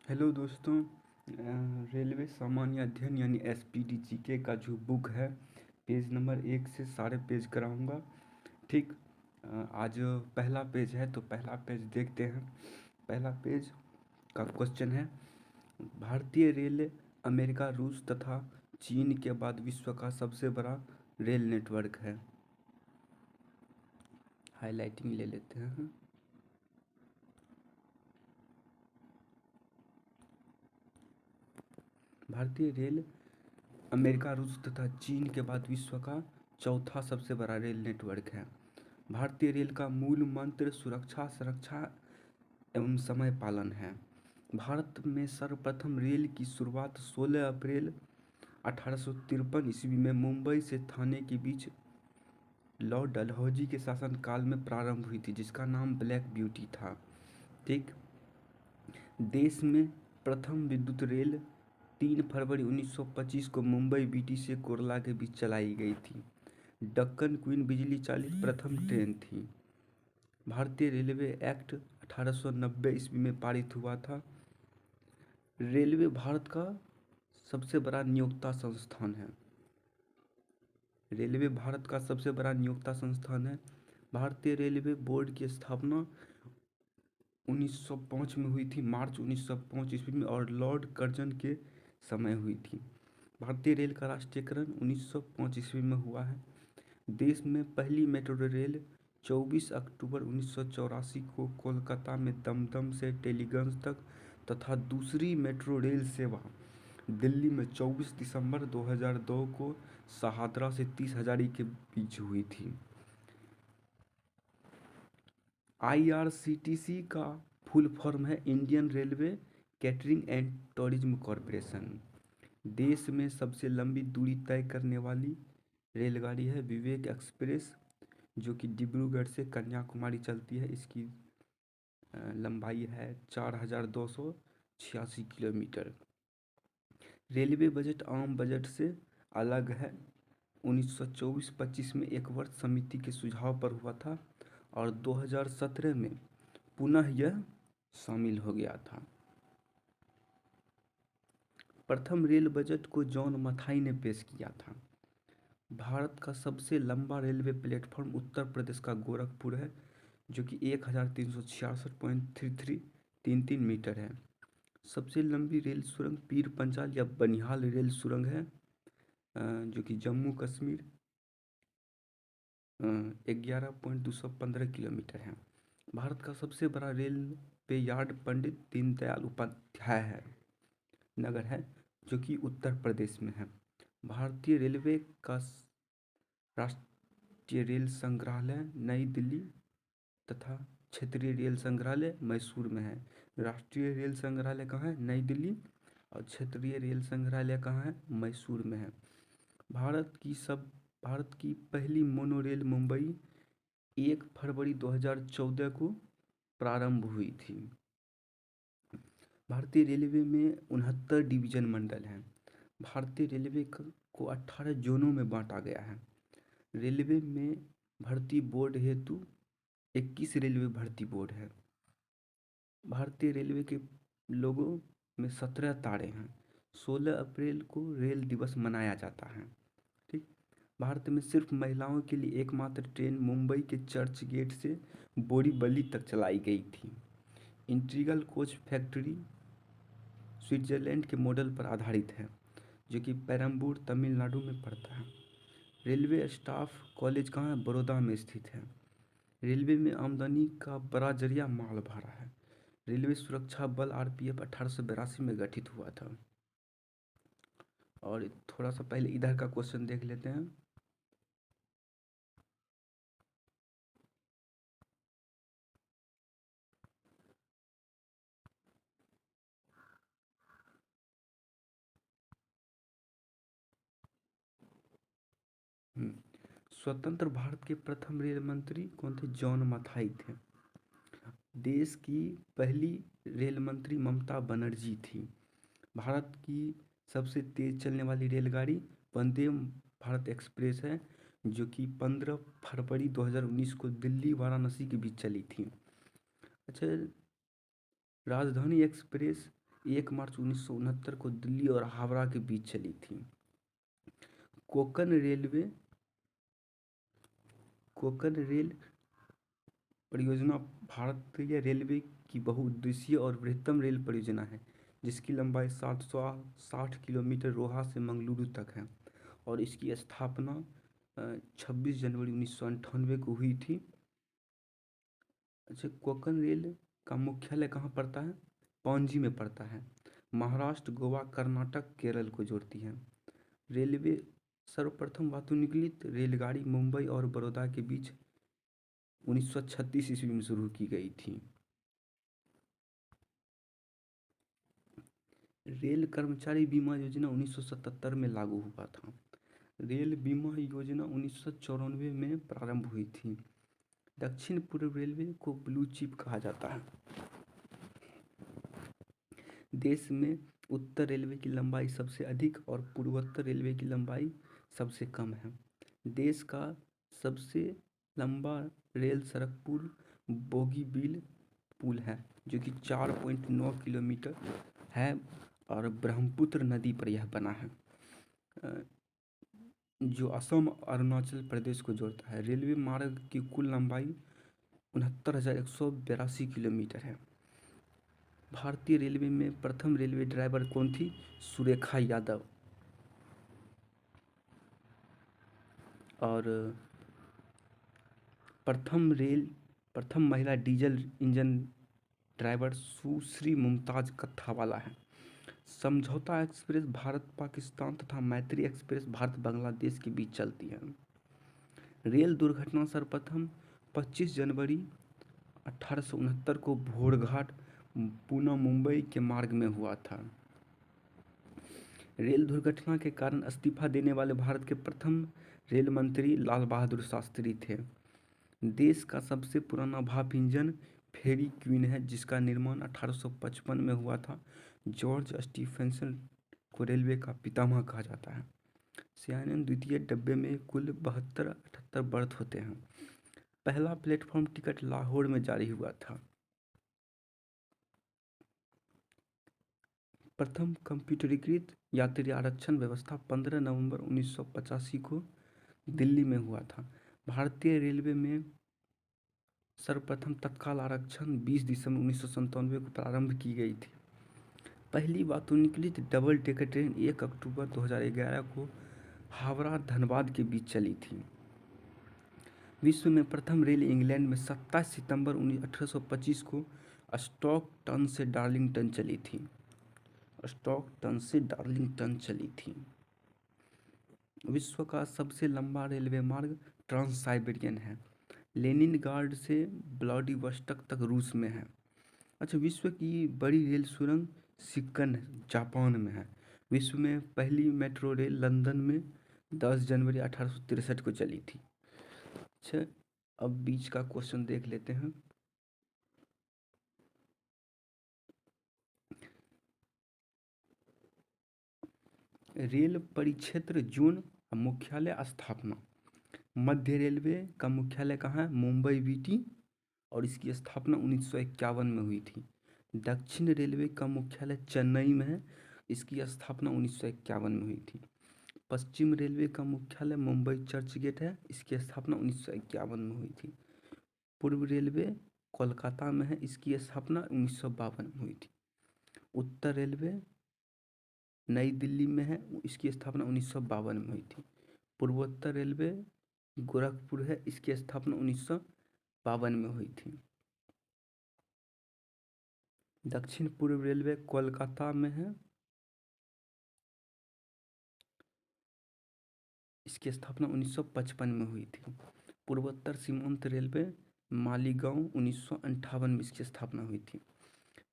Hello दोस्तों। Railway सामान्य अध्ययन यानी एसपीटी जीके का जो बुक है, पेज नंबर 1 से सारे पेज कराऊंगा। ठीक। आज पहला पेज है तो पहला पेज देखते हैं। पहला पेज का क्वेश्चन है, भारतीय रेल अमेरिका, रूस तथा चीन के बाद विश्व का सबसे बड़ा रेल नेटवर्क है। हाइलाइटिंग ले लेते हैं। भारतीय रेल अमेरिका, रूस तथा चीन के बाद विश्व का चौथा सबसे बड़ा रेल नेटवर्क है। भारतीय रेल का मूल मंत्र सुरक्षा, संरक्षा एवं समय पालन है। भारत में सर्वप्रथम रेल की शुरुआत 16 अप्रैल 1853 ईस्वी में मुंबई से थाने के बीच लॉर्ड डलहौजी के शासनकाल में प्रारंभ हुई थी, जिसका नाम ब्लैक ब्यूटी था। ठीक। देश में प्रथम विद्युत रेल 3 फरवरी 1925 को मुंबई बीटी से कुर्ला के बीच चलाई गई थी। दक्कन क्वीन बिजली चालित प्रथम ट्रेन थी। भारतीय रेलवे एक्ट 1890 ईस्वी में पारित हुआ था। रेलवे भारत का सबसे बड़ा नियोक्ता संस्थान है। रेलवे भारत का सबसे बड़ा नियोक्ता संस्थान है। भारतीय रेलवे बोर्ड की स्थापना 1905 में हुई थी, मार्च 1905 ईस्वी में, और लॉर्ड कर्जन के समय हुई थी। भारतीय रेल का राष्ट्रीयकरण 1905 ईस्वी में हुआ है। देश में पहली मेट्रो रेल 24 अक्टूबर 1984 को कोलकाता में दमदम से टेलीगंज तक तथा दूसरी मेट्रो रेल सेवा दिल्ली में 24 दिसंबर 2002 को शहादरा से 30 हजारी के बीच हुई थी। आईआरसीटीसी का फुल फॉर्म है Indian railway catering and tourism corporation. देश में सबसे लंबी दूरी तय करने वाली रेलगाड़ी है विवेक एक्सप्रेस, जो कि डिब्रूगढ़ से कन्याकुमारी चलती है। इसकी लंबाई है 4286 किलोमीटर। रेलवे बजट आम बजट से अलग है। 1924-25 में एक वर्ष समिति के सुझाव पर हुआ था और 2017 में पुनः यह शामिल हो गया था। प्रथम रेल बजट को जॉन मथाई ने पेश किया था। भारत का सबसे लंबा रेलवे प्लेटफॉर्म उत्तर प्रदेश का गोरखपुर है, जो कि 1366.3333 मीटर है। सबसे लंबी रेल सुरंग पीर पंचाल या बनिहाल रेल सुरंग है, जो कि जम्मू कश्मीर 11.215 किलोमीटर है। भारत का सबसे बड़ा रेलवे यार्ड पंडित दीनदयाल उपाध्याय है नगर है, जो कि उत्तर प्रदेश में है। भारतीय रेलवे का राष्ट्रीय रेल संग्रहालय नई दिल्ली तथा क्षेत्रीय रेल संग्रहालय मैसूर में है। राष्ट्रीय रेल संग्रहालय कहाँ है? नई दिल्ली। और क्षेत्रीय रेल संग्रहालय कहाँ है? मैसूर में है। भारत की पहली मोनोरेल मुंबई 1 फरवरी 2014 को प्रारंभ हुई थी। भारतीय रेलवे में 69 डिवीजन मंडल हैं। भारतीय रेलवे को 18 जोनों में बांटा गया है। रेलवे में भर्ती बोर्ड हेतु 21 रेलवे भर्ती बोर्ड है। भारतीय रेलवे के लोगों में 17 तारे हैं। 16 अप्रैल को रेल दिवस मनाया जाता है। ठीक। भारत में सिर्फ महिलाओं के लिए एकमात्र ट्रेन मुंबई के चर्च गेट से बोरीवली तक चलाई गई थी। इंटीग्रल कोच फैक्ट्री स्विट्जरलैंड के मॉडल पर आधारित है, जो कि पेरम्बूर तमिलनाडु में पड़ता है। रेलवे स्टाफ कॉलेज कहाँ है? बड़ौदा में स्थित है। रेलवे में आमदनी का बड़ा जरिया माल भाड़ा है। रेलवे सुरक्षा बल आरपीएफ 1882 में गठित हुआ था। और थोड़ा सा पहले इधर का क्वेश्चन देख लेते हैं। स्वतंत्र भारत के प्रथम रेल मंत्री कौन थे? जॉन मथाई थे। देश की पहली रेल मंत्री ममता बनर्जी थी। भारत की सबसे तेज चलने वाली रेलगाड़ी वंदे भारत एक्सप्रेस है, जो कि 15 फरवरी 2019 को दिल्ली वाराणसी के बीच चली थी। अच्छा, राजधानी एक्सप्रेस 1 मार्च 1969 को दिल्ली और हावड़ा के बीच चली थी। कोंकण रेल परियोजना भारतीय रेलवे की बहुउद्देशीय और बृहत्तम रेल परियोजना है, जिसकी लंबाई 760 किलोमीटर रोहा से मंगलुरु तक है और इसकी स्थापना 26 जनवरी 1998 को हुई थी। अच्छा, कोंकण रेल का मुख्यालय कहाँ पड़ता है? पणजी में पड़ता है। महाराष्ट्र, गोवा, कर्नाटक, केरल को जोड़ती है। रेलवे सर्वप्रथम वातानुकूलित रेलगाड़ी मुंबई और बड़ौदा के बीच 1936 ईस्वी में शुरू की गई थी। रेल कर्मचारी बीमा योजना 1977 में लागू हुआ था। रेल बीमा योजना 1994 में प्रारंभ हुई थी। दक्षिण पूर्व रेलवे को ब्लू चिप कहा जाता है। देश में उत्तर रेलवे की लंबाई सबसे अधिक और पूर्वोत्तर रेलवे की लंबाई सबसे कम है। देश का सबसे लंबा रेल सड़क पुल बोगीबील पुल है, जो कि 4.9 किलोमीटर है और ब्रह्मपुत्र नदी पर यह बना है, जो असम और अरुणाचल प्रदेश को जोड़ता है। रेलवे मार्ग की कुल लंबाई 69,182 किलोमीटर है। भारतीय रेलवे में प्रथम रेलवे ड्राइवर कौन थी? सुरेखा यादव। और प्रथम महिला डीजल इंजन ड्राइवर सुश्री मुमताज कत्थावाला है। समझौता एक्सप्रेस भारत पाकिस्तान तथा मैत्री एक्सप्रेस भारत बांग्लादेश के बीच चलती है। रेल दुर्घटना सर्वप्रथम 25 जनवरी 1869 को भोरघाट पुणे मुंबई के मार्ग में हुआ था। रेल दुर्घटना के कारण इस्तीफा देने वाले भारत के प्रथम रेल मंत्री लाल बहादुर शास्त्री थे। देश का सबसे पुराना भाप इंजन फेरी क्वीन है, जिसका निर्माण 1855 में हुआ था। जॉर्ज स्टीफेंसन को रेलवे का पितामह कहा जाता है। शयनयान द्वितीय डब्बे में कुल 72-78 बर्थ होते हैं। पहला प्लेटफॉर्म टिकट लाहौर में जारी हुआ था। प्रथम कंप्यूटरीकृत यात्री आरक्षण व्यवस्था 15 नवंबर 1985 को दिल्ली में हुआ था। भारतीय रेलवे में सर्वप्रथम तत्काल आरक्षण 20 दिसंबर 1997 को प्रारंभ की गई थी। पहली वातानुकूलित डबल डेकर ट्रेन 1 अक्टूबर 2011 को हावड़ा धनबाद के बीच चली थी। विश्व में प्रथम रेल इंग्लैंड में 27 सितंबर 1825 को स्टॉकटन से डार्लिंगटन चली थी। विश्व का सबसे लंबा रेलवे मार्ग ट्रांस साइबेरियन है। लेनिनग्राड से व्लादिवोस्टोक तक रूस में है। अच्छा, विश्व की बड़ी रेल सुरंग शिकन जापान में है। विश्व में पहली मेट्रो रेल लंदन में 10 जनवरी 1863 को चली थी। अच्छा, अब बीच का क्वेश्चन देख लेते हैं। रेल परिक्षेत्र जोन मुख्यालय स्थापना। मध्य रेलवे का मुख्यालय कहाँ है? मुंबई वीटी, और इसकी स्थापना 1951 में हुई थी। दक्षिण रेलवे का मुख्यालय चेन्नई में है, इसकी स्थापना 1951 में हुई थी। पश्चिम रेलवे का मुख्यालय मुंबई चर्च गेट है, इसकी स्थापना 1951 में हुई थी। पूर्व रेलवे कोलकाता में है, इसकी स्थापना 1952 में हुई थी। उत्तर रेलवे नई दिल्ली में है, इसकी स्थापना 1952 में हुई थी। पूर्वोत्तर रेलवे गोरखपुर है, इसकी स्थापना 1952 में हुई थी। दक्षिण पूर्व रेलवे कोलकाता में है, इसकी स्थापना 1955 में हुई थी। पूर्वोत्तर सीमांत रेलवे मालीगांव 1958 में इसकी स्थापना हुई थी।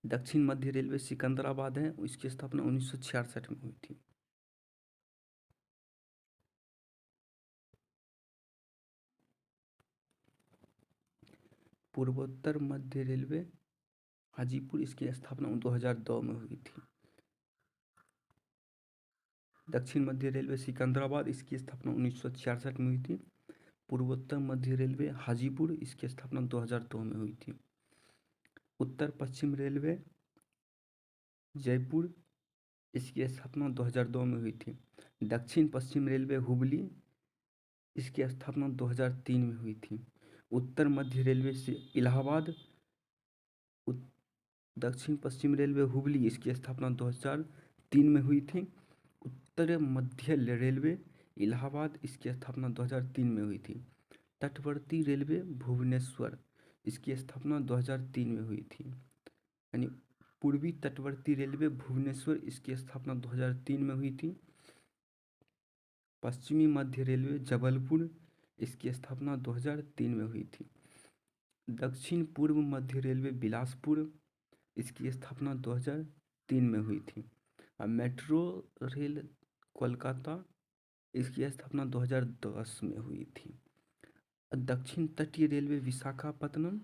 दक्षिण मध्य रेलवे सिकंदराबाद है, इसकी स्थापना 1966 में हुई थी। पूर्वोत्तर मध्य रेलवे हाजीपुर, इसकी स्थापना 2002 में हुई थी। दक्षिण मध्य रेलवे सिकंदराबाद, इसकी स्थापना 1966 में हुई थी। पूर्वोत्तर मध्य रेलवे हाजीपुर, इसकी स्थापना 2002 में हुई थी। उत्तर पश्चिम रेलवे जयपुर, इसकी स्थापना 2002 में हुई थी। दक्षिण पश्चिम रेलवे हुबली, इसकी स्थापना 2003 में हुई थी। उत्तर मध्य रेलवे से इलाहाबाद, दक्षिण पश्चिम रेलवे हुबली, इसकी स्थापना 2003 में हुई थी। उत्तर मध्य रेलवे इलाहाबाद, इसकी स्थापना 2003 में हुई थी। तटवर्ती रेलवे भुवनेश्वर, इसकी स्थापना 2003 में हुई थी। यानी पूर्वी तटवर्ती रेलवे भुवनेश्वर, इसकी स्थापना 2003 में हुई थी। पश्चिमी मध्य रेलवे जबलपुर, इसकी स्थापना 2003 में हुई थी। दक्षिण पूर्व मध्य रेलवे बिलासपुर, इसकी स्थापना 2003 में हुई थी। और मेट्रो रेल कोलकाता, इसकी स्थापना 2010 में हुई थी। दक्षिण तटीय रेलवे विशाखापत्तनम,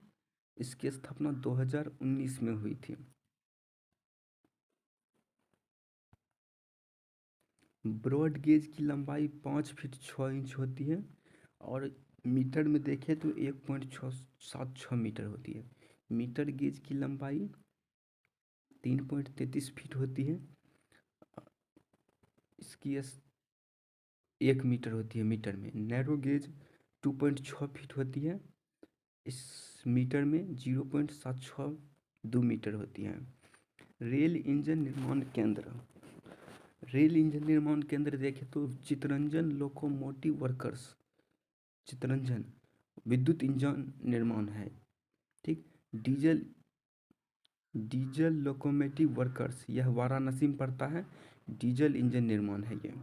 इसकी स्थापना 2019 में हुई थी। ब्रॉड गेज की लंबाई 5 फीट 6 इंच होती है और मीटर में देखें तो 1.676 मीटर होती है। मीटर गेज की लंबाई 3.33 फीट होती है, इसकी 1 मीटर होती है मीटर में। नैरो गेज 2.6 फीट होती है, इस मीटर में 0.762 मीटर होती है। रेल इंजन निर्माण केंद्र, रेल इंजन निर्माण केंद्र देखें तो चितरंजन लोकोमोटिव वर्कर्स, चितरंजन विद्युत इंजन निर्माण है। ठीक। डीजल लोकोमोटिव वर्कर्स, यह वाराणसी में पड़ता है। डीजल इंजन निर्माण है ये।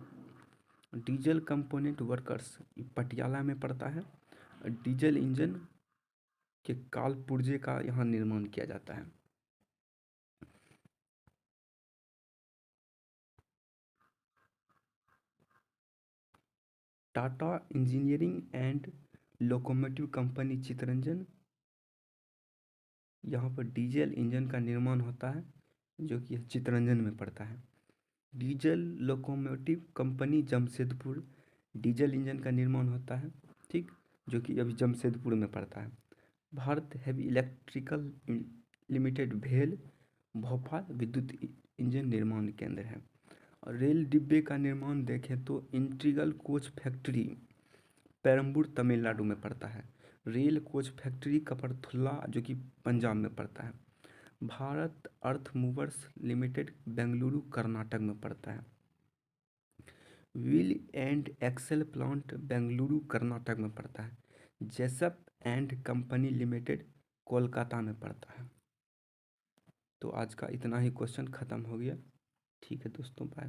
डीजल कंपोनेंट वर्कर्स, पटियाला में पड़ता है। डीजल इंजन के काल पुर्जे का यहाँ निर्माण किया जाता है। Tata engineering and locomotive company Chittaranjan, यहाँ पर डीजल इंजन का निर्माण होता है, जो कि चितरंजन में पड़ता है। Diesel locomotive company Jamshedpur, diesel engine का निर्माण होता है, ठीक, जो कि अभी जमशेदपुर में पड़ता है। भारत हैवी इलेक्ट्रिकल लिमिटेड भेल, भोपाल विद्युत इंजन निर्माण केंद्र है। और रेल डिब्बे का निर्माण देखें तो integral coach factory Perambur Tamil Nadu में पड़ता है। रेल कोच फैक्ट्री कपरथुल्ला, जो कि पंजाब में पड़ता है। Bharat earth movers limited Bengaluru Karnataka में पड़ता है। Wheel and axle plant Bengaluru Karnataka में पड़ता है। Jessop and company limited Kolkata में पड़ता है। तो आज का इतना ही क्वेश्चन ख़त्म हो गया। ठीक है दोस्तों, बाय।